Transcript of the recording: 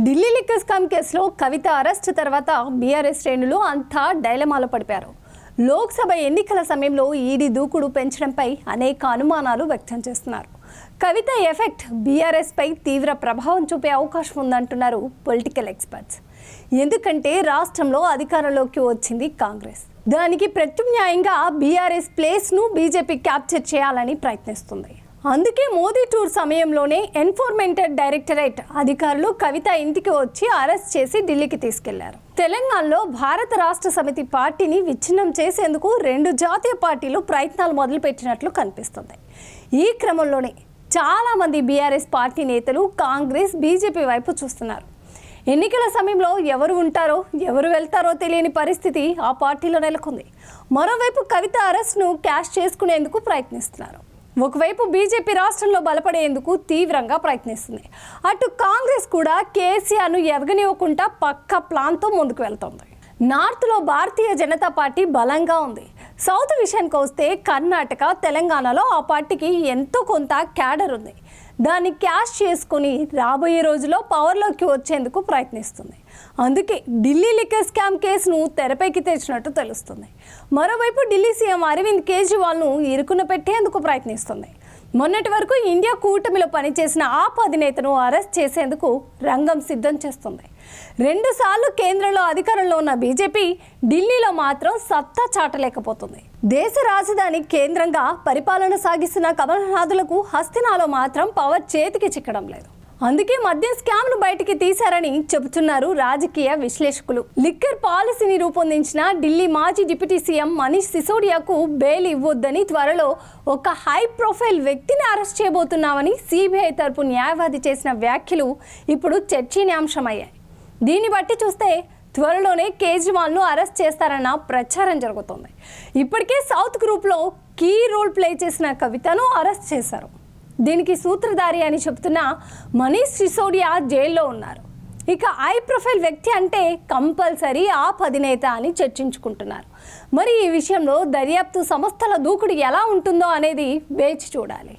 Delhi liquor scam కేసులో కవిత arrest తర్వాత BRS శ్రేణులు అంతా డైలమాలో పడిపారు. లోక్సభ ఎన్నికల సమయంలో ఈడీ దూకుడు పెంచడంపై అనేక అనుమానాలు వ్యక్తం చేస్తున్నారు. కవిత ఎఫెక్ట్ బీఆర్ఎస్ పై తీవ్ర ప్రభావం చూపే అవకాశం ఉందంటున్నారు పొలిటికల్ ఎక్స్పర్ట్స్. ఎందుకంటే రాష్ట్రంలో అధికారంలోకి వచ్చింది కాంగ్రెస్. దానికి ప్రత్యామ్నాయంగా బీఆర్ఎస్ ప్లేస్ను బీజేపీ క్యాప్చర్ చేయాలని ప్రయత్నిస్తుంది. అందుకే మోదీ టూర్ సమయంలోనే ఎన్ఫోర్స్మెంట్ డైరెక్టరేట్ అధికారులు కవిత ఇంటికి వచ్చి అరెస్ట్ చేసి ఢిల్లీకి తీసుకెళ్లారు. తెలంగాణలో భారత రాష్ట్ర సమితి పార్టీని విచ్ఛిన్నం చేసేందుకు రెండు జాతీయ పార్టీలు ప్రయత్నాలు మొదలుపెట్టినట్లు కనిపిస్తుంది. ఈ క్రమంలోనే చాలా మంది బీఆర్ఎస్ పార్టీ నేతలు కాంగ్రెస్, బీజేపీ వైపు చూస్తున్నారు. ఎన్నికల సమయంలో ఎవరు ఉంటారో ఎవరు వెళ్తారో తెలియని పరిస్థితి ఆ పార్టీలో నెలకొంది. మరోవైపు కవిత అరెస్ట్ను క్యాష్ చేసుకునేందుకు ప్రయత్నిస్తున్నారు. ఒకవైపు బీజేపీ రాష్ట్రంలో బలపడేందుకు తీవ్రంగా ప్రయత్నిస్తుంది. అటు కాంగ్రెస్ కూడా కేసీఆర్ను ఎదగనివ్వకుండా పక్క ప్లాన్తో ముందుకు వెళ్తోంది. నార్త్లో భారతీయ జనతా పార్టీ బలంగా ఉంది. సౌత్ విషయానికి వస్తే కర్ణాటక, తెలంగాణలో ఆ పార్టీకి ఎంతో కొంత క్యాడర్ ఉంది. దాన్ని క్యాష్ చేసుకుని రాబోయే రోజుల్లో పవర్లోకి వచ్చేందుకు ప్రయత్నిస్తుంది. అందుకే ఢిల్లీ లిక్కర్ స్కామ్ కేసును తెరపైకి తెచ్చినట్టు తెలుస్తుంది. మరోవైపు ఢిల్లీ సీఎం అరవింద్ కేజ్రీవాల్ను ఇరుకున పెట్టేందుకు ప్రయత్నిస్తుంది. మొన్నటి వరకు ఇండియా కూటమిలో పనిచేసిన ఆప్ అధినేతను అరెస్ట్ చేసేందుకు రంగం సిద్ధం చేస్తుంది. 2 సార్లు కేంద్రంలో అధికారంలో ఉన్న బీజేపీ ఢిల్లీలో మాత్రం సత్తా చాటలేకపోతుంది. దేశ రాజధాని కేంద్రంగా పరిపాలన సాగిస్తున్న కమల్నాథులకు హస్తినాలో మాత్రం పవర్ చేతికి చిక్కడం లేదు. అందుకే మద్యం స్కామ్ను బయటికి తీశారని చెబుతున్నారు రాజకీయ విశ్లేషకులు. లిక్కర్ పాలసీని రూపొందించిన ఢిల్లీ మాజీ డిప్యూటీ సీఎం మనీష్ సిసోడియాకు బెయిల్ ఇవ్వొద్దని త్వరలో ఒక హై ప్రొఫైల్ వ్యక్తిని అరెస్ట్ చేయబోతున్నామని సిబిఐ తరపు న్యాయవాది చేసిన వ్యాఖ్యలు ఇప్పుడు చర్చనీయాంశమయ్యాయి. దీన్ని బట్టి చూస్తే త్వరలోనే కేజ్రీవాల్ను అరెస్ట్ చేస్తారన్న ప్రచారం జరుగుతోంది. ఇప్పటికే సౌత్ గ్రూప్లో కీ రోల్ ప్లే చేసిన కవితను అరెస్ట్ చేశారు. దీనికి సూత్రధారి అని చెబుతున్న మనీష్ సిసోడియా జైల్లో ఉన్నారు. ఇక హై ప్రొఫైల్ వ్యక్తి అంటే కంపల్సరీ ఆప్ అధినేత అని చర్చించుకుంటున్నారు. మరి ఈ విషయంలో దర్యాప్తు సంస్థల దూకుడు ఎలా ఉంటుందో అనేది వేచి చూడాలి.